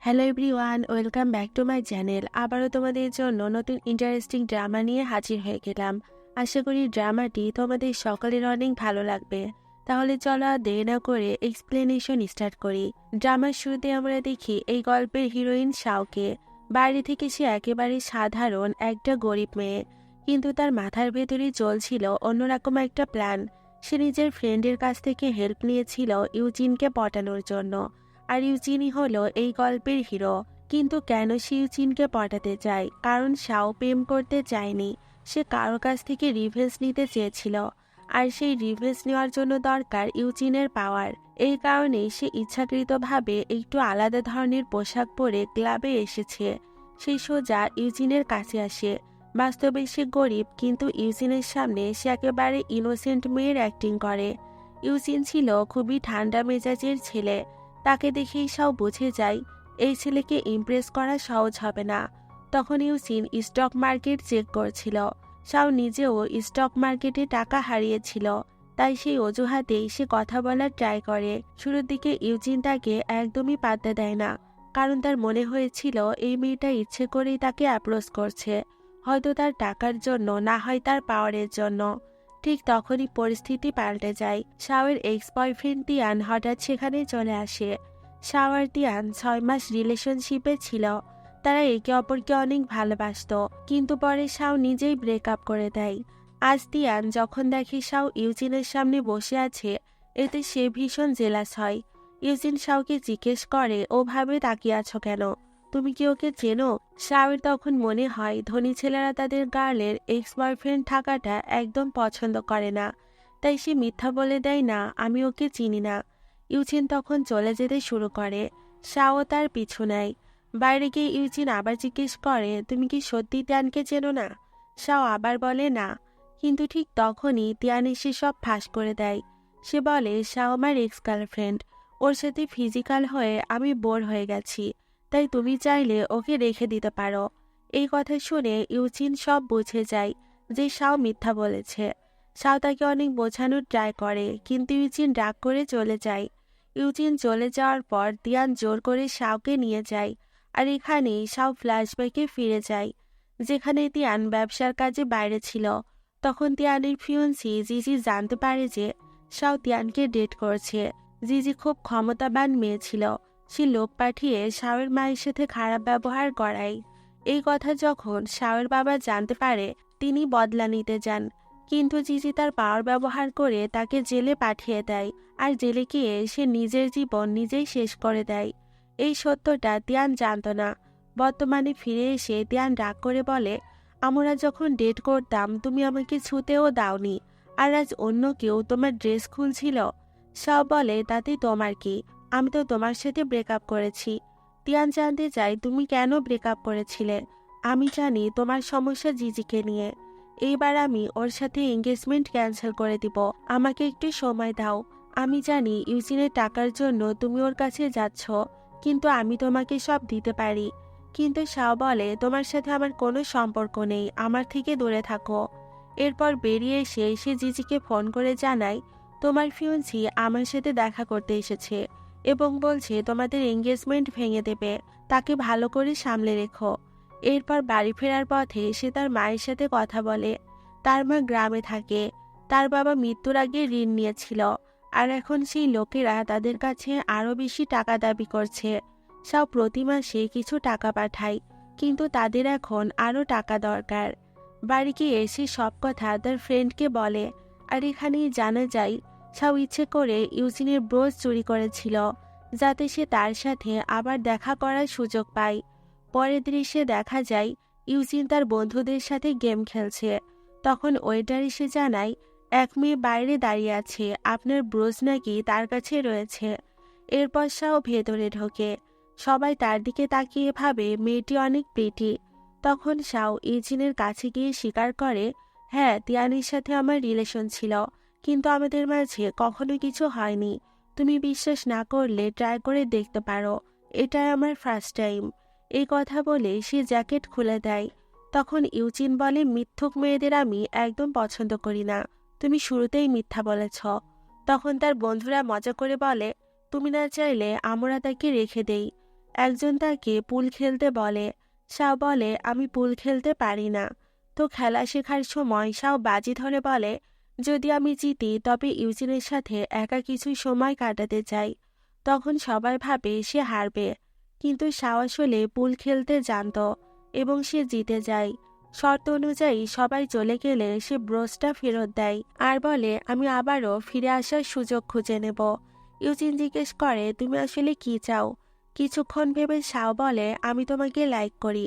Hello everyone, welcome back to my channel. আবারও তোমাদের জন্য নতুন ইন্টারেস্টিং ড্রামা নিয়ে হাজির হয়ে গেলাম। আশা করি ড্রামাটি তোমাদের সকলের অনেক ভালো লাগবে। তাহলে চলো আর দেরি না করে এক্সপ্লেনেশন স্টার্ট করি। ড্রামার শুরুতে আমরা দেখি এই গল্পের হিরোইন শাওকে। বাইরে থেকে সে একেবারে সাধারণ একটা গরিব মেয়ে, কিন্তু তার মাথার ভেতরে চলছিল অন্যরকম একটা প্ল্যান। সে নিজের ফ্রেন্ডের কাছ থেকে হেল্প নিয়েছিল ইউজিনকে পটানোর জন্য। আর ইউজিনই হলো এই গল্পের হিরো। কিন্তু কেন সে ইউজিনকে পটাতে চায়? কারণ শাও প্রেম করতে চায়নি, সে কারো কাছ থেকে রিভেঞ্জ নিতে চেয়েছিল। আর সেই রিভেঞ্জ নেওয়ার জন্য দরকার ইউজিনের পাওয়ার। এই কারণেই সে ইচ্ছাকৃতভাবে একটু আলাদা ধরনের পোশাক পরে ক্লাবে এসেছে। সে সোজা ইউজিনের কাছে আসে। বাস্তবে সে গরিব, কিন্তু ইউজিনের সামনে সে একেবারে ইনোসেন্ট মেয়ের অ্যাক্টিং করে। ইউজিন ছিল খুবই ঠান্ডা মেজাজের ছেলে। তাকে দেখেই শাও বুঝে যায় এই ছেলেকে ইমপ্রেস করা সহজ হবে না। তখন ইউজিন স্টক মার্কেট চেক করছিল। শাও নিজেও স্টক মার্কেটে টাকা হারিয়েছিল, তাই সেই অজুহাতেই সে কথা বলার ট্রাই করে। শুরুর দিকে ইউজিন তাকে একদমই পাত্তা দেয় না, কারণ তার মনে হয়েছিল এই মেয়েটা ইচ্ছে করেই তাকে অ্যাপ্রোচ করছে, হয়তো তার টাকার জন্য, না হয় তার পাওয়ারের জন্য। ঠিক তখনই পরিস্থিতি পাল্টে যায়। শাওয়ের এক্স বয়ফ্রেন্ড তিয়ান হঠাৎ সেখানে চলে আসে। শাও আর তিয়ান 6 মাস রিলেশনশিপে ছিল। তারা একে অপরকে অনেক ভালোবাসত, কিন্তু পরে শাও নিজেই ব্রেকআপ করে দেয়। আজ তিয়ান যখন দেখে শাও ইউজিনের সামনে বসে আছে, এতে সে ভীষণ জেলাস হয়। ইউজিন শাওকে জিজ্ঞেস করে, ওভাবে তাকিয়ে আছো কেন? তুমি কি ওকে চেনো? শাওয়ের তখন মনে হয় ধনী ছেলেরা তাদের গার্লের এক্স বয়ফ্রেন্ড থাকাটা একদম পছন্দ করে না, তাই সে মিথ্যা বলে দেয়, না আমি ওকে চিনি না। ইউজিন তখন চলে যেতে শুরু করে। শাও তার পিছু নেয়। বাইরে গিয়ে ইউজিন আবার জিজ্ঞেস করে, তুমি কি সত্যি তিয়ানকে চেনো না? শাও আবার বলে না। কিন্তু ঠিক তখনই তিয়ান এসে সব ফাঁস করে দেয়। সে বলে, শাও আমার এক্স গার্লফ্রেন্ড, ওর সাথে ফিজিক্যাল হয়ে আমি বোর হয়ে গেছি, তাই তুমি চাইলে ওকে রেখে দিতে পারো। এই কথা শুনে ইউজিন সব বুঝে যায় যে শাও মিথ্যা বলেছে। শাও তাকে অনেক বোঝানোর ট্রাই করে, কিন্তু ইউজিন রাগ করে চলে যায়। ইউজিন চলে যাওয়ার পর তিয়ান জোর করে শাওকে নিয়ে যায়। আর এখানেই শাও ফ্ল্যাশব্যাকে ফিরে যায়, যেখানে তিয়ান ব্যবসার কাজে বাইরে ছিল। তখন তিয়ানের ফিয়ন্সি জিজি জানতে পারে যে শাও তিয়ানকে ডেট করছে। জিজি খুব ক্ষমতাবান মেয়ে ছিল। সে লোক পাঠিয়ে শাওয়ের মায়ের সাথে খারাপ ব্যবহার করায়। এই কথা যখন শাওয়ের বাবা জানতে পারে, তিনি বদলা নিতে যান। কিন্তু জিজি তার পাওয়ার ব্যবহার করে তাকে জেলে পাঠিয়ে দেয়। আর জেলে গিয়ে সে নিজের জীবন নিজেই শেষ করে দেয়। এই সত্যটা তিয়ান জানত না। বর্তমানে ফিরে এসে তিয়ান রাগ করে বলে, আমরা যখন ডেট করতাম তুমি আমাকে ছুঁতেও দাওনি, আর আজ অন্য কেউ তোমার ড্রেস খুলছিল। সব বলে, তাতে তোমার কি? আমি তো তোমার সাথে ব্রেকআপ করেছি। তিয়ান জানতে চাই, তুমি কেন ব্রেকআপ করেছিলে? আমি জানি তোমার সমস্যা জিজিকে নিয়ে। এইবার আমি ওর সাথে এঙ্গেজমেন্ট ক্যান্সেল করে দিব। আমাকে একটু সময় দাও। আমি জানি ইউজিনের টাকার জন্য তুমি ওর কাছে যাচ্ছ, কিন্তু আমি তোমাকে সব দিতে পারি। কিন্তু শাও বলে, তোমার সাথে আমার কোনো সম্পর্ক নেই, আমার থেকে দূরে থাকো। এরপর বেরিয়ে এসে সে জিজিকে ফোন করে জানায়, তোমার ফিয়ন্সি আমার সাথে দেখা করতে এসেছে এবং বলছে তোমাদের এঙ্গেজমেন্ট ভেঙে দেবে, তাকে ভালো করে সামলে রেখো। এরপর বাড়ি ফেরার পথে সে তার মায়ের সাথে কথা বলে। তার মা গ্রামে থাকে। তার বাবা মৃত্যুর আগে ঋণ নিয়েছিল, আর এখন সেই লোকেরা তাদের কাছে আরো বেশি টাকা দাবি করছে। সব প্রতি মাসে কিছু টাকা পাঠায়, কিন্তু তাদের এখন আরো টাকা দরকার। বাড়ি গিয়ে এসে সব কথা তার ফ্রেন্ডকে বলে। আর এখানেই জানা যায় শাও ইচ্ছে করে ইউজিনের ব্রোচ চুরি করেছিল, যাতে সে তার সাথে আবার দেখা করার সুযোগ পায়। পরের দৃশ্যে দেখা যায় ইউজিন তার বন্ধুদের সাথে গেম খেলছে। তখন ওয়েটার এসে জানায়, এক মেয়ে বাইরে দাঁড়িয়ে আছে, আপনার ব্রোচ নাকি তার কাছে রয়েছে। এরপর শাও ভেতরে ঢোকে। সবাই তার দিকে তাকিয়ে ভাবে মেয়েটি অনেক প্রিটি। তখন শাও ইউজিনের কাছে গিয়ে স্বীকার করে, হ্যাঁ, তিয়ানের সাথে আমার রিলেশন ছিল, কিন্তু আমাদের মাঝে কখনো কিছু হয়নি। তুমি বিশ্বাস না করলে ট্রাই করে দেখতে পারো, এটাই আমার ফার্স্ট টাইম। এই কথা বলে সে জ্যাকেট খুলে দেয়। তখন ইউজিন বলে, মিথ্যুক মেয়েদের আমি একদম পছন্দ করি না, তুমি শুরুতেই মিথ্যা বলেছ। তখন তার বন্ধুরা মজা করে বলে, তুমি না চাইলে আমরা তাকে রেখে দেই। একজন তাকে পুল খেলতে বলে। শাও বলে, আমি পুল খেলতে পারি না। তো খেলা শেখার সময় শাও বাজি ধরে বলে, যদি আমি জিতি তবে ইউজিনের সাথে একা কিছু সময় কাটাতে চাই। তখন সবাই ভাবে সে হারবে, কিন্তু শাও আসলে পুল খেলতে জানতো এবং সে জিতে যায়। শর্ত অনুযায়ী সবাই চলে গেলে সে ব্রোচটা ফেরত দেয় আর বলে, আমি আবারও ফিরে আসার সুযোগ খুঁজে নেব। ইউজিন জিজ্ঞেস করে, তুমি আসলে কি চাও? কিছুক্ষণ ভেবে শাও বলে, আমি তোমাকে লাইক করি।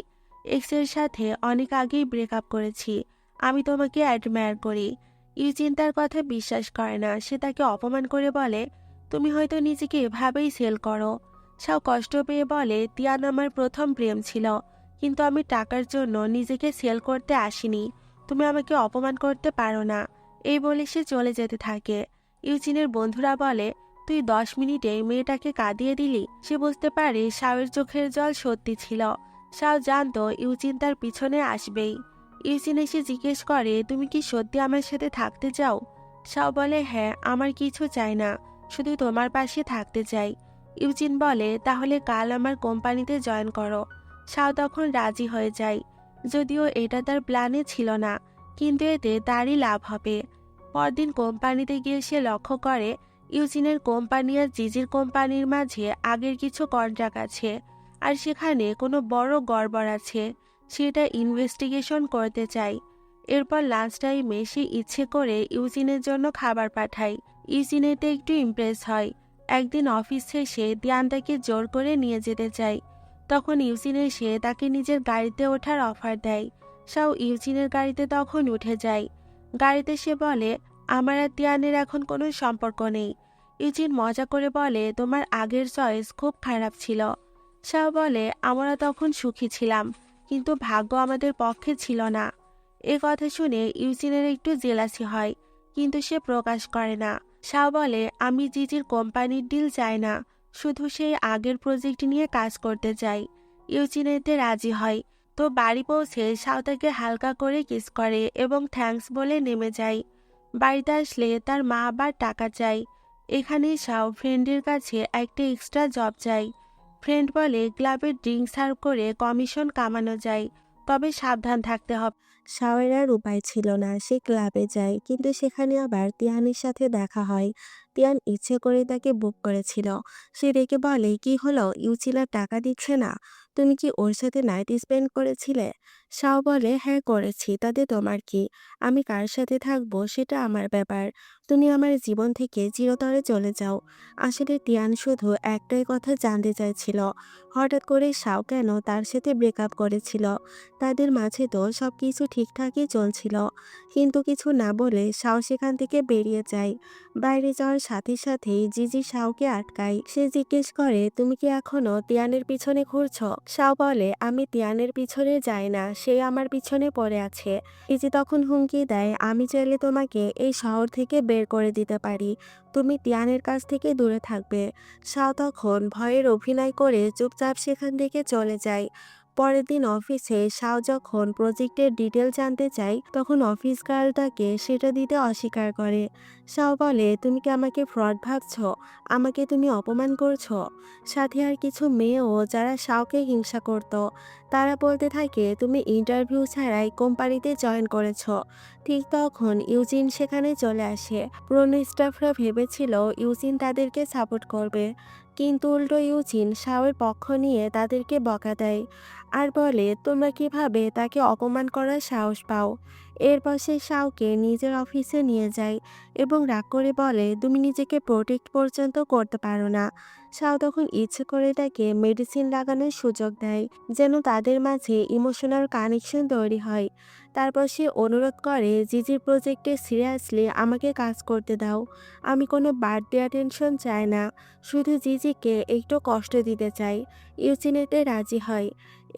এক্সের সাথে অনেক আগেই ব্রেকআপ করেছি। আমি তোমাকে অ্যাডমায়ার করি। ইউজিন তার কথা বিশ্বাস করে না। সে তাকে অপমান করে বলে, তুমি হয়তো নিজেকে এভাবেই সেল করো। শাও কষ্ট পেয়ে বলে, তিয়ান আমার প্রথম প্রেম ছিল, কিন্তু আমি টাকার জন্য নিজেকে সেল করতে আসিনি। তুমি আমাকে অপমান করতে পারো না। এই বলে সে চলে যেতে থাকে। ইউজিনের বন্ধুরা বলে, তুই 10 মিনিটে মেয়েটাকে কাঁদিয়ে দিলি। সে বুঝতে পারে শাওয়ের চোখের জল সত্যি ছিল। শাও জানতো ইউজিন তার পিছনে আসবেই। ইউজিন এসে জিজ্ঞেস করে, তুমি কি সত্যি আমার সাথে থাকতে চাও? শাও বলে, হ্যাঁ, আমার কিছু চাই না, শুধু তোমার পাশে থাকতে চাই। ইউজিন বলে, তাহলে কাল আমার কোম্পানিতে জয়েন করো। শাও তখন রাজি হয়ে যায়, যদিও এটা তার প্ল্যানে ছিল না, কিন্তু এতে তারই লাভ হবে। পরদিন কোম্পানিতে গিয়ে সে লক্ষ্য করে ইউজিনের কোম্পানি আর জিজির কোম্পানির মাঝে আগের কিছু কন্ট্রাক্ট আছে, আর সেখানে কোনো বড় গড়বড় আছে। সেটা ইনভেস্টিগেশন করতে চায়। এরপর লাঞ্চ টাইমে সে ইচ্ছে করে ইউজিনের জন্য খাবার পাঠায়। ইউজিন এতে একটু ইমপ্রেস হয়। একদিন অফিস শেষে তিয়ান তাকে জোর করে নিয়ে যেতে চায়। তখন ইউজিন এসে তাকে নিজের গাড়িতে ওঠার অফার দেয়। শাও ইউজিনের গাড়িতে তখন উঠে যায়। গাড়িতে সে বলে, আমার আর তিয়ানের এখন কোনো সম্পর্ক নেই। ইউজিন মজা করে বলে, তোমার আগের চয়েস খুব খারাপ ছিল। শাও বলে, আমরা তখন সুখী ছিলাম, কিন্তু ভাগ্য আমাদের পক্ষে ছিল না। এ কথা শুনে ইউজিনের একটু জেলাসি হয়, কিন্তু সে প্রকাশ করে না। শাও বলে, আমি জিজির কোম্পানির ডিল চাই না, শুধু সেই আগের প্রজেক্ট নিয়ে কাজ করতে চাই। ইউজিন এতে রাজি হয়। তো বাড়ি পৌঁছে শাও তাকে হালকা করে কিস করে এবং থ্যাঙ্কস বলে নেমে যায়। বাড়িতে আসলে তার মা আবার টাকা চায়। এখানেই শাও ফ্রেন্ডের কাছে একটা এক্সট্রা জব চাই। ফ্রেন্ড বলে, ক্লাবে ড্রিঙ্ক সার্ভ করে কমিশন কামানো যায়, তবে সাবধান থাকতে হবে। শাওয়ের আর উপায় ছিল না, সে ক্লাবে যায়, কিন্তু সেখানে আবার তিয়ানের সাথে দেখা হয়। তিয়ান ইচ্ছে করে তাকে বুক করেছিল। সে রেগে বলে, কি হলো, ইউচিলা টাকা দিচ্ছে না? তুমি কি ওর সাথে নাইট স্পেন্ড করেছিলে? শাও বলে, হ্যাঁ করেছি, তাতে তোমার কি? আমি কার সাথে থাকবো সেটা আমার ব্যাপার। তুমি আমার জীবন থেকে চিরতরে চলে যাও। আসলে তিয়ান শুধু একটাই কথা জানতে চাইছিল, হঠাৎ করে শাও কেন তার সাথে ব্রেকআপ করেছিল। তাদের মাঝে তো সবকিছু ঠিকঠাকই চলছিল। কিন্তু কিছু না বলে শাও সেখান থেকে বেরিয়ে যায়। বাইরে যাওয়ার সাথে সাথেই জিজি শাওকে আটকায়। সে জিজ্ঞেস করে, তুমি কি এখনো তিয়ানের পিছনে ঘুরছো? শাও বলে, আমি তিয়ানের পিছনে যাই না, সে আমার পিছনে পড়ে আছে। জিজি তখন হুমকি দেয়, আমি চাইলে তোমাকে এই শহর থেকে বের করে দিতে পারি, তুমি তিয়ানের কাছ থেকে দূরে থাকবে। শাও তখন ভয়ের অভিনয় করে চুপচাপ সেখান থেকে চলে যায়। পরের দিন অফিসে শাও যখন প্রজেক্টের ডিটেল জানতে চায়, তখন অফিস গার্ল তাকে সেটা দিতে অস্বীকার করে। শাও বলে, তুমি কি আমাকে ফ্রড ভাবছো? আমাকে তুমি অপমান করছো? সাথে আর কিছু মেয়েও যারা শাওকে হিংসা করত, তারা বলতে থাকে, তুমি ইন্টারভিউ ছাড়াই কোম্পানিতে জয়েন করেছো। ঠিক তখন ইউজিন সেখানে চলে আসে। পুরনো স্টাফরা ভেবেছিল ইউজিন তাদেরকে সাপোর্ট করবে, কিন্তু উল্টো ইউজিন শাওয়ের পক্ষ নিয়ে তাদেরকে বকা দেয় আর বলে, তোমরা কিভাবে তাকে অপমান করার সাহস পাও? এরপর সে শাওকে নিজের অফিসে নিয়ে যায় এবং রাগ করে বলে, তুমি নিজেকে প্রোটেক্ট পর্যন্ত করতে পারো না। শাও তখন ইচ্ছে করে তাকে মেডিসিন লাগানোর সুযোগ দেয়, যেন তাদের মাঝে ইমোশনাল কানেকশন তৈরি হয়। তারপর সে অনুরোধ করে, জিজির প্রজেক্টে সিরিয়াসলি আমাকে কাজ করতে দাও। আমি কোনো বার্থডে অ্যাটেনশন চাই না, শুধু জিজিকে একটু কষ্ট দিতে চাই। ইউজিন এতে রাজি হয়।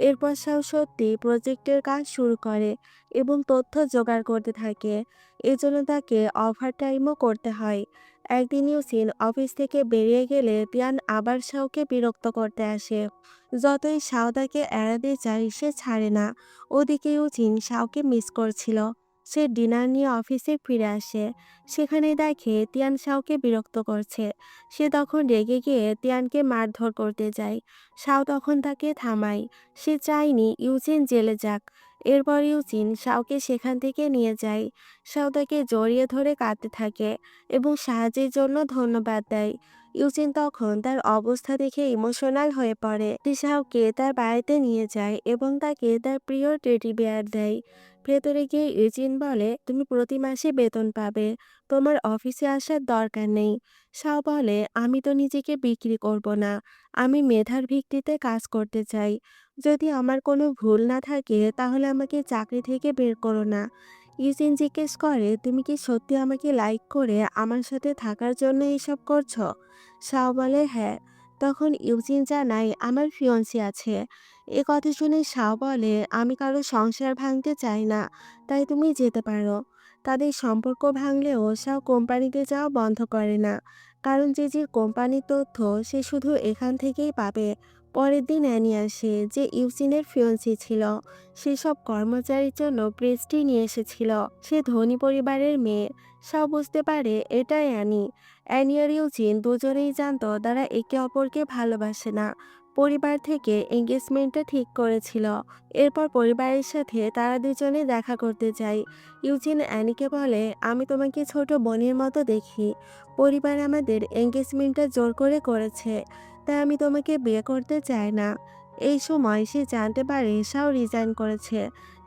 এরপর শাও সত্যি প্রজেক্টের কাজ শুরু করে এবং তথ্য জোগাড় করতে থাকে। এজন্য তাকে ওভার টাইমও করতে হয়। একদিন ইউজিন অফিস থেকে বেরিয়ে গেলে তিয়ান আবার শাওকে বিরক্ত করতে আসে। যতই শাও তাকে এড়াতে চায়, সে ছাড়ে না। ওদিকে ইউজিন শাওকে মিস করছিল। সে ডিনার নিয়ে অফিসে ফিরে আসে। সেখানে দেখে তিয়ান শাওকে বিরক্ত করছে। সে তখন রেগে গিয়ে তিয়ানকে মারধর করতে যায়। শাও তখন তাকে থামায়। সে চায়নি ইউজিন জেলে যাক। এরপর ইউজিন শাওকে সেখান থেকে নিয়ে যায়। শাও তাকে জড়িয়ে ধরে কাঁদতে থাকে এবং সাহায্যের জন্য ধন্যবাদ দেয়। ইউজিন তখন তার অবস্থা দেখে ইমোশনাল হয়ে পড়ে। সে শাওকে তার বাড়িতে নিয়ে যায় এবং তাকে তার প্রিয় টেডি বিয়ার দেয়। ভেতরে গিয়ে ইউজিন বলে, তুমি প্রতি মাসে বেতন পাবে, তোমার অফিসে আসার দরকার নেই। শাও বলে, আমি তো নিজেকে বিক্রি করব না, আমি মেধার ভিত্তিতে কাজ করতে চাই। যদি আমার কোনো ভুল না থাকে তাহলে আমাকে চাকরি থেকে বের করো না। ইউজিন জিজ্ঞেস করে, তুমি কি সত্যি আমাকে লাইক করে আমার সাথে থাকার জন্য এইসব করছো? শাও বলে, হ্যাঁ। তখন ইউজিন জানায়, আমার ফিয়ন্সি আছে। এ কথা শুনে শাও বলে, আমি কারো সংসার ভাঙতে চাই না, তাই তুমি যেতে পারো। তাদের সম্পর্ক ভাঙলেও শাও কোম্পানিতে যাওয়া বন্ধ করে না, কারণ যে কোম্পানির তথ্য সে শুধু এখান থেকেই পাবে। পরের দিন অ্যানি আসে, যে ইউজিনের ফিয়ন্সি ছিল। সে সব কর্মচারীর জন্য প্রেস্টি নিয়ে এসেছিল। সে ধনী পরিবারের মেয়ে। শাও বুঝতে পারে এটাই অ্যানি। অ্যানি আর ইউজিন দুজনেই জানতো তারা একে অপরকে ভালোবাসে না। পরিবার থেকে এঙ্গেজমেন্টটা ঠিক করেছিল। এরপর পরিবারের সাথে তারা দুজনে দেখা করতে যায়। ইউজিন অ্যানিকে বলে, আমি তোমাকে ছোট বোনের মতো দেখি। পরিবার আমাদের এঙ্গেজমেন্টটা জোর করে করেছে, তাই আমি তোমাকে বিয়ে করতে চাই না। এই সময় সে জানতে পারে শাও রিজাইন করেছে।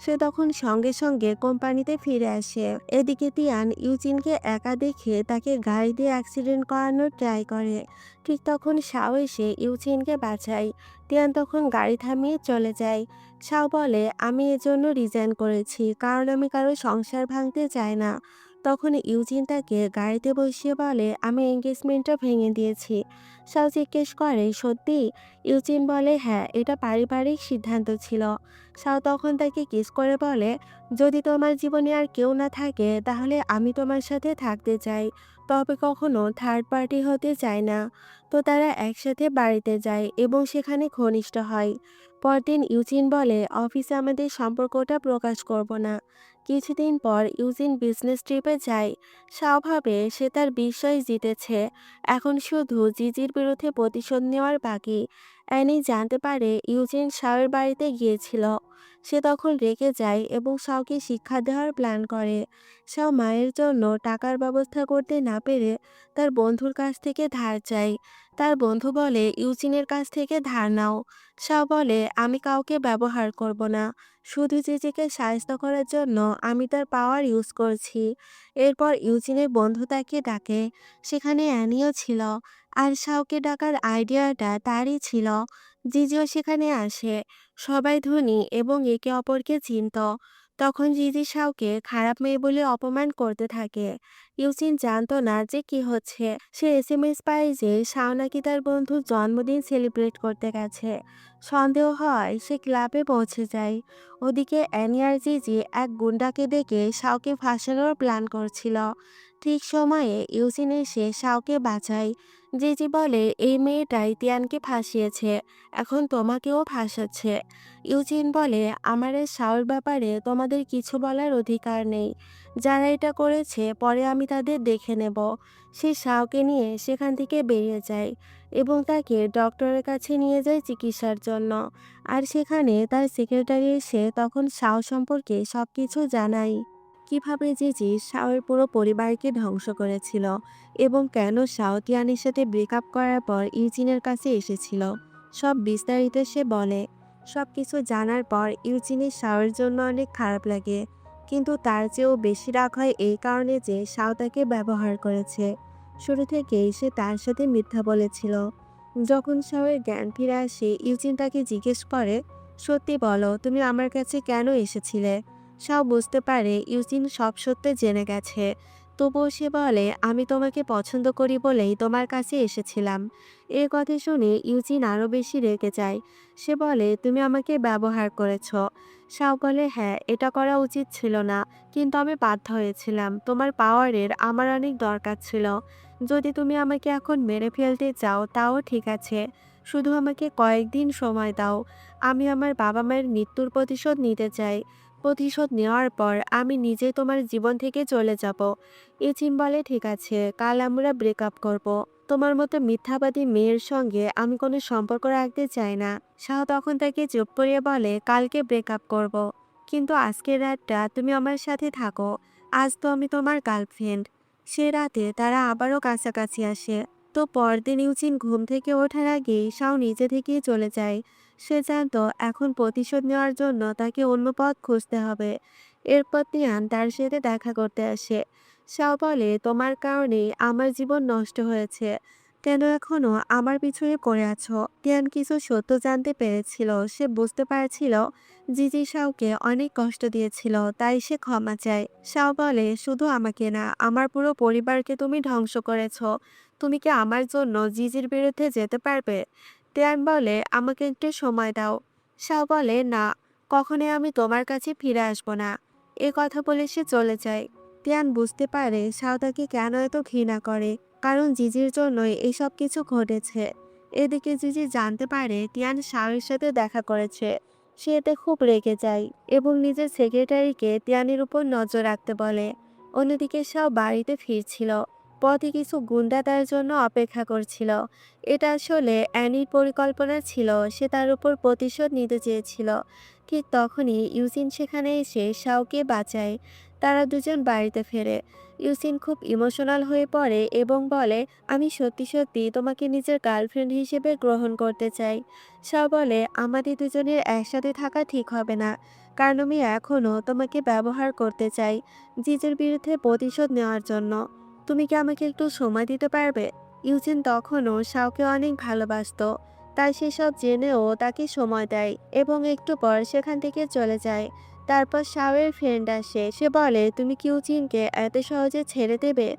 সে তখন সঙ্গে সঙ্গে কোম্পানিতে ফিরে আসে। এদিকে তিয়ান ইউজিনকে একা দেখে তাকে গাড়ি দিয়ে অ্যাক্সিডেন্ট করানোর ট্রাই করে। ঠিক তখন শাও এসে ইউজিনকে বাঁচায়। তিয়ান তখন গাড়ি থামিয়ে চলে যায়। শাও বলে, আমি এজন্য রিজাইন করেছি, কারণ আমি কারো সংসার ভাঙতে চাই না। তখন ইউজিন তাকে গাড়িতে বসিয়ে বলে, আমি এঙ্গেজমেন্টটা ভেঙে দিয়েছি। শাও জিজ্ঞেস করে, সত্যি? ইউজিন বলে, হ্যাঁ, এটা পারিবারিক সিদ্ধান্ত ছিল। শাও তখন তাকে কিস করে বলে, যদি তোমার জীবনে আর কেউ না থাকে তাহলে আমি তোমার সাথে থাকতে চাই, তবে কখনো থার্ড পার্টি হতে চাই না। তো তারা একসাথে বাড়িতে যায় এবং সেখানে ঘনিষ্ঠ হয়। পরদিন ইউজিন বলে, অফিসে আমাদের সম্পর্কটা প্রকাশ করব না। কিছুদিন পর ইউজিন বিজনেস ট্রিপে যায়। শাও ভাবে সে তার বিশ্বাস জিতেছে, এখন শুধু জিজির বিরুদ্ধে প্রতিশোধ নেওয়ার বাকি। অ্যানি জানতে পারে ইউজিন শাওয়ের বাড়িতে গিয়েছিল। সে তখন রেগে যায় এবং শাওকে শিক্ষা দেওয়ার প্ল্যান করে। শাও মায়ের জন্য টাকার ব্যবস্থা করতে না পেরে তার বন্ধুর কাছ থেকে ধার চায়। তার বন্ধু বলে, ইউজিনের কাছ থেকে ধার নাও। শাও বলে, আমি কাউকে ব্যবহার করব না, শুধু জেজেকে সাহায্য করার জন্য আমি তার পাওয়ার ইউজ করছি। এরপর ইউজিনের বন্ধু তাকে ডাকে। সেখানে অ্যানিও ছিল, আর শাওকে ডাকার আইডিয়াটা তারই ছিল। জিজিও সেখানে আসে। সবাই ধনী এবং একে অপরকে চিনত। তখন জিজি শাওকে খারাপ মেয়ে বলে অপমান করতে থাকে। ইউজিন জানতো না যে কি হচ্ছে। সে এসএমএস পায় যে শাও নাকি তার বন্ধুর জন্মদিন সেলিব্রেট করতে গেছে। সন্দেহ হয় সে ক্লাবে পৌঁছে যায়। ওদিকে অ্যানি আর জিজি এক গুন্ডাকে ডেকে শাওকে ফাঁসানোর প্ল্যান করছিল। ঠিক সময়ে ইউজিন এসে শাওকে বাঁচায়। জিজি বলে, এই মেয়েটাই তিয়ানকে ফাঁসিয়েছে, এখন তোমাকেও ফাঁসাচ্ছে। ইউজিন বলে, আমার এই শাওর ব্যাপারে তোমাদের কিছু বলার অধিকার নেই। যারা এটা করেছে পরে আমি তাদের দেখে নেব। সে শাওকে নিয়ে সেখান থেকে বেরিয়ে যায় এবং তাকে ডক্টরের কাছে নিয়ে যায় চিকিৎসার জন্য। আর সেখানে তার সেক্রেটারি এসে তখন শাও সম্পর্কে সবকিছু জানায়। কিভাবে জিজি শাওয়ের পুরো পরিবারকে ধ্বংস করেছিল এবং কেন শাও তিয়ানের সাথে ব্রেকআপ করার পর ইউজিনের কাছে এসেছিল, সব বিস্তারিত সে বলে। সবকিছু জানার পর ইউজিনের শাওয়ের জন্য অনেক খারাপ লাগে, কিন্তু তার চেয়েও বেশি রাগ হয় এই কারণে যে শাও তাকে ব্যবহার করেছে। শুরু থেকেই সে তার সাথে মিথ্যা বলেছিল। যখন শাওয়ের জ্ঞান ফিরে আসে ইউজিন তাকে জিজ্ঞেস করে, সত্যি বলো, তুমি আমার কাছে কেন এসেছিলে? শাও বুঝতে পারে ইউজিন সব সত্য জেনে গেছে। তবুও সে বলে, আমি তোমাকে পছন্দ করি বলেই তোমার কাছে এসেছিলাম। এর কথা শুনে ইউজিন আরও বেশি রেগে যায়। সে বলে, তুমি আমাকে ব্যবহার করেছ। শাও বলে, হ্যাঁ, এটা করা উচিত ছিল না, কিন্তু আমি বাধ্য হয়েছিলাম, তোমার পাওয়ারের আমার অনেক দরকার ছিল। যদি তুমি আমাকে এখন মেরে ফেলতে চাও তাও ঠিক আছে, শুধু আমাকে কয়েকদিন সময় দাও। আমি আমার বাবা মায়ের মৃত্যুর প্রতিশোধ নিতে চাই। প্রতিশোধ নেওয়ার পর আমি নিজে তোমার জীবন থেকে চলে যাব। ইচিন বলে, ঠিক আছে, কাল আমরা ব্রেকআপ করব। তোমার মতো মিথ্যাবাদী মেয়ের সঙ্গে আমি কোনো সম্পর্ক রাখতে চাই না। শাহ তখন তাকে চুপ করিয়ে বলে, কালকে ব্রেকআপ করব, কিন্তু আজকের রাতটা তুমি আমার সাথে থাকো। আজ তো আমি তোমার গার্লফ্রেন্ড। সে রাতে তারা আবারও কাছাকাছি আসে। তো পরদিন ইউচিন ঘুম থেকে ওঠার আগেই শাও নিজে থেকেই চলে যায়। সে জানতো এখন প্রতিশোধ নেওয়ার জন্য তাকে অন্য পথ খুঁজতে হবে। এরপর তিয়ান তার সাথে দেখা করতে আসে। শাও বলে, তোমার কারণেই আমার জীবন নষ্ট হয়েছে। কেন এখনো আমার পিছনে পড়ে আছো? তিয়ান কিছু সত্য জানতে পেরেছিল। সে বুঝতে পারছিল জিজি শাওকে অনেক কষ্ট দিয়েছিল, তাই সে ক্ষমা চায়। শাও বলে, শুধু আমাকে না, আমার পুরো পরিবারকে তুমি ধ্বংস করেছ। তুমি কি আমার জন্য জিজির বিরুদ্ধে যেতে পারবে? তিয়ান বলে, আমাকে একটু সময় দাও। শাও বলে, না, কখনোই আমি তোমার কাছে ফিরে আসবো না। এ কথা বলে সে চলে যায়। তিয়ান বুঝতে পারে শাও তাকে কেন এত ঘৃণা করে, কারণ জিজির জন্যই এসব কিছু ঘটেছে। এদিকে জিজি জানতে পারে তিয়ান শাওয়ের সাথে দেখা করেছে। সে এতে খুব রেগে যায় এবং নিজের সেক্রেটারিকে তিয়ানের উপর নজর রাখতে বলে। অন্যদিকে শাও বাড়িতে ফিরছিল। পথে কিছু গুন্ডা তার জন্য অপেক্ষা করছিল। এটা আসলে অ্যানির পরিকল্পনা ছিল। সে তার উপর প্রতিশোধ নিতে চেয়েছিল। ঠিক তখনই ইউজিন সেখানে এসে শাওকে বাঁচায়। তারা দুজন বাড়িতে ফেরে। ইউজিন খুব ইমোশনাল হয়ে পড়ে এবং বলে, আমি সত্যি সত্যি তোমাকে নিজের গার্লফ্রেন্ড হিসেবে গ্রহণ করতে চাই। শাও বলে, আমাদের দুজনের একসাথে থাকা ঠিক হবে না, কারণ আমি এখনও তোমাকে ব্যবহার করতে চাই জিজের বিরুদ্ধে প্রতিশোধ নেওয়ার জন্য। তুমি কি আমাকে একটু সময় দিতে পারবে? ইউজিন তখনও শাওকে অনেক ভালোবাসতো, তাই সেসব জেনেও তাকে সময় দেয় এবং একটু পর সেখান থেকে চলে যায়। তারপর শাওয়ের ফ্রেন্ড আসে। সে বলে, তুমি কি ইউজিনকে এত সহজে ছেড়ে দেবে?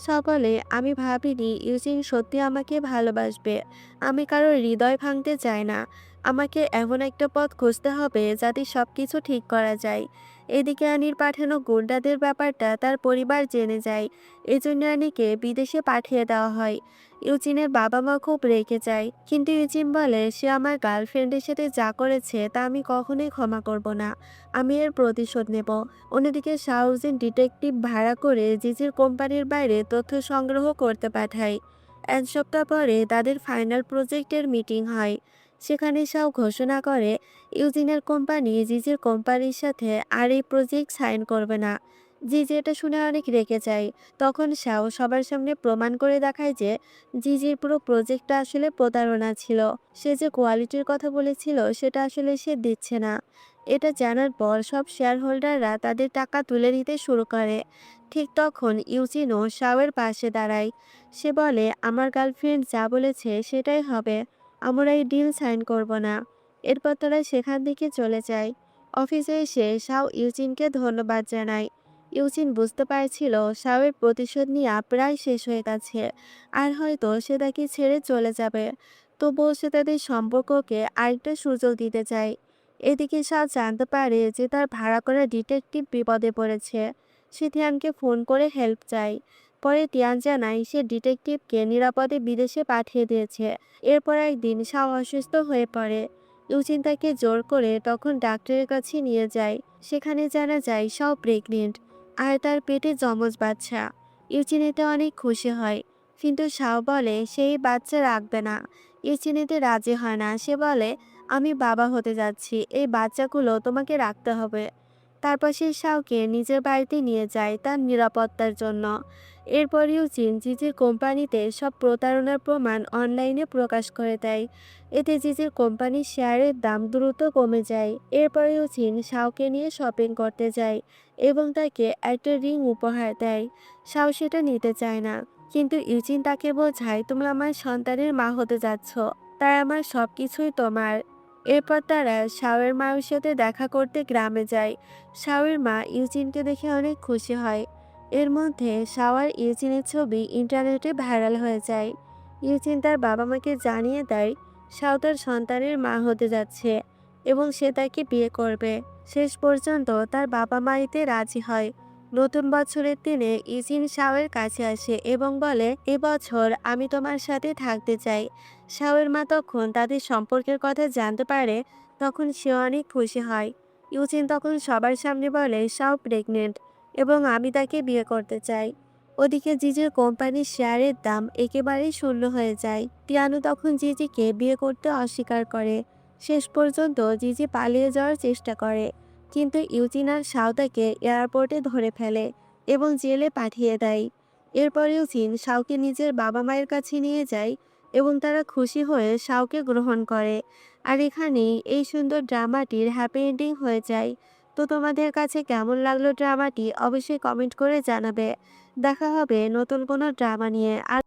শাও বলে, আমি ভাবিনি ইউজিন সত্যি আমাকে ভালোবাসবে। আমি কারোর হৃদয় ভাঙতে চাই না। আমাকে এমন একটা পথ খুঁজতে হবে যাতে সবকিছু ঠিক করা যায়। এদিকে আনির পাঠানো গুন্ডাদের ব্যাপারটা তার পরিবার জেনে যায়। এজন্য আনিকে বিদেশে পাঠিয়ে দেওয়া হয়। ইউজিনের বাবা মা খুব রেগে যায়, কিন্তু ইউজিন বলে, সে আমার গার্লফ্রেন্ডের সাথে যা করেছে তা আমি কখনোই ক্ষমা করব না। আমি এর প্রতিশোধ নেব। অন্যদিকে শাহউজিন ডিটেকটিভ ভাড়া করে জিজির কোম্পানির বাইরে তথ্য সংগ্রহ করতে পাঠায়। এক সপ্তাহ পরে তাদের ফাইনাল প্রজেক্টের মিটিং হয়। সেখানে শাও ঘোষণা করে ইউজিনের কোম্পানি জিজির কোম্পানির সাথে আর এই প্রজেক্ট সাইন করবে না। জিজি এটা শুনে অনেক রেগে যায়। তখন শাও সবার সামনে প্রমাণ করে দেখায় যে জিজির পুরো প্রজেক্টটা আসলে প্রতারণা ছিল। সে যে কোয়ালিটির কথা বলেছিল সেটা আসলে সে দিচ্ছে না। এটা জানার পর সব শেয়ার হোল্ডাররা তাদের টাকা তুলে নিতে শুরু করে। ঠিক তখন ইউজিনও শাওয়ের পাশে দাঁড়ায়। সে বলে, আমার গার্লফ্রেন্ড যা বলেছে সেটাই হবে। আমরা এই ডিল সাইন করব না। এরপর তারা সেখান থেকে চলে যায়। অফিসে এসে শাও ইউজিনকে ধন্যবাদ জানায়। ইউজিন বুঝতে পারছিল শাওয়ের প্রতিশোধ নেওয়া প্রায় শেষ হয়ে গেছে, আর হয়তো সে তাকে ছেড়ে চলে যাবে। তবুও সে তাদের সম্পর্ককে আরেকটা সুযোগ দিতে চায়। এদিকে শাও জানতে পারে যে তার ভাড়া করা ডিটেকটিভ বিপদে পড়েছে। সে তিয়ানকে ফোন করে হেল্প চায়। পরে তিয়ান জানায় সে ডিটেকটিভকে নিরাপদে বিদেশে পাঠিয়ে দিয়েছে। এরপর একদিন শাও অসুস্থ হয়ে পড়ে। ইউজিন তাকে জোর করে তখন ডাক্তারের কাছে নিয়ে যায়। সেখানে জানা যায় শাও প্রেগনেন্ট, আর তার পেটে যমজ বাচ্চা। ইউজিন এতে অনেক খুশি হয়, কিন্তু শাও বলে সেই বাচ্চা রাখবে না। ইউজিন এতে রাজি হয় না। সে বলে, আমি বাবা হতে যাচ্ছি, এই বাচ্চাগুলো তোমাকে রাখতে হবে। তারপর সে শাওকে নিজের বাড়িতে নিয়ে যায় তার নিরাপত্তার জন্য। এরপর ইউজিন জিজির কোম্পানিতে সব প্রতারণার প্রমাণ অনলাইনে প্রকাশ করে দেয়। এতে জিজির কোম্পানির শেয়ারের দাম দ্রুত কমে যায়। এরপর ইউজিন শাওকে নিয়ে শপিং করতে যায় এবং তাকে একটা রিং উপহার দেয়। শাও সেটা নিতে চায় না, কিন্তু ইউজিন তাকে বোঝায়, তুমি আমার সন্তানের মা হতে যাচ্ছ, তাই আমার সবকিছুই তোমার। এরপর তারা শাওয়ের মায়ের সাথে দেখা করতে গ্রামে যায়। শাওয়ের মা ইউজিনকে দেখে অনেক খুশি হয়। এর মধ্যে শাও আর ইউজিনের ছবি ইন্টারনেটে ভাইরাল হয়ে যায়। ইউজিন তার বাবা মাকে জানিয়ে দেয় শাও তার সন্তানের মা হতে যাচ্ছে এবং সে তাকে বিয়ে করবে। শেষ পর্যন্ত তার বাবা মা এতে রাজি হয়। নতুন বছরের দিনে ইউজিন শাওয়ের কাছে আসে এবং বলে, এবছর আমি তোমার সাথে থাকতে চাই। শাওয়ের মা তখন তাদের সম্পর্কের কথা জানতে পারে। তখন সে অনেক খুশি হয়। ইউজিন তখন সবার সামনে বলে শাও প্রেগনেন্ট এবং আমি তাকে বিয়ে করতে চাই। ওদিকে জিজির কোম্পানির শেয়ারের দাম একেবারেই শূন্য হয়ে যায়। তিয়ানো তখন জিজিকে বিয়ে করতে অস্বীকার করে। শেষ পর্যন্ত জিজি পালিয়ে যাওয়ার চেষ্টা করে, কিন্তু ইউজিন আর শাও তাকে এয়ারপোর্টে ধরে ফেলে এবং জেলে পাঠিয়ে দেয়। এরপর ইউজিন শাওকে নিজের বাবা মায়ের কাছে নিয়ে যায় এবং তারা খুশি হয়ে শাওকে গ্রহণ করে। আর এখানেই এই সুন্দর ড্রামাটির হ্যাপি এন্ডিং হয়ে যায়। তো তোমাদের কাছে কেমন লাগলো ড্রামাটি অবশ্যই কমেন্ট করে জানাবে। দেখা হবে নতুন কোনো ড্রামা নিয়ে। আর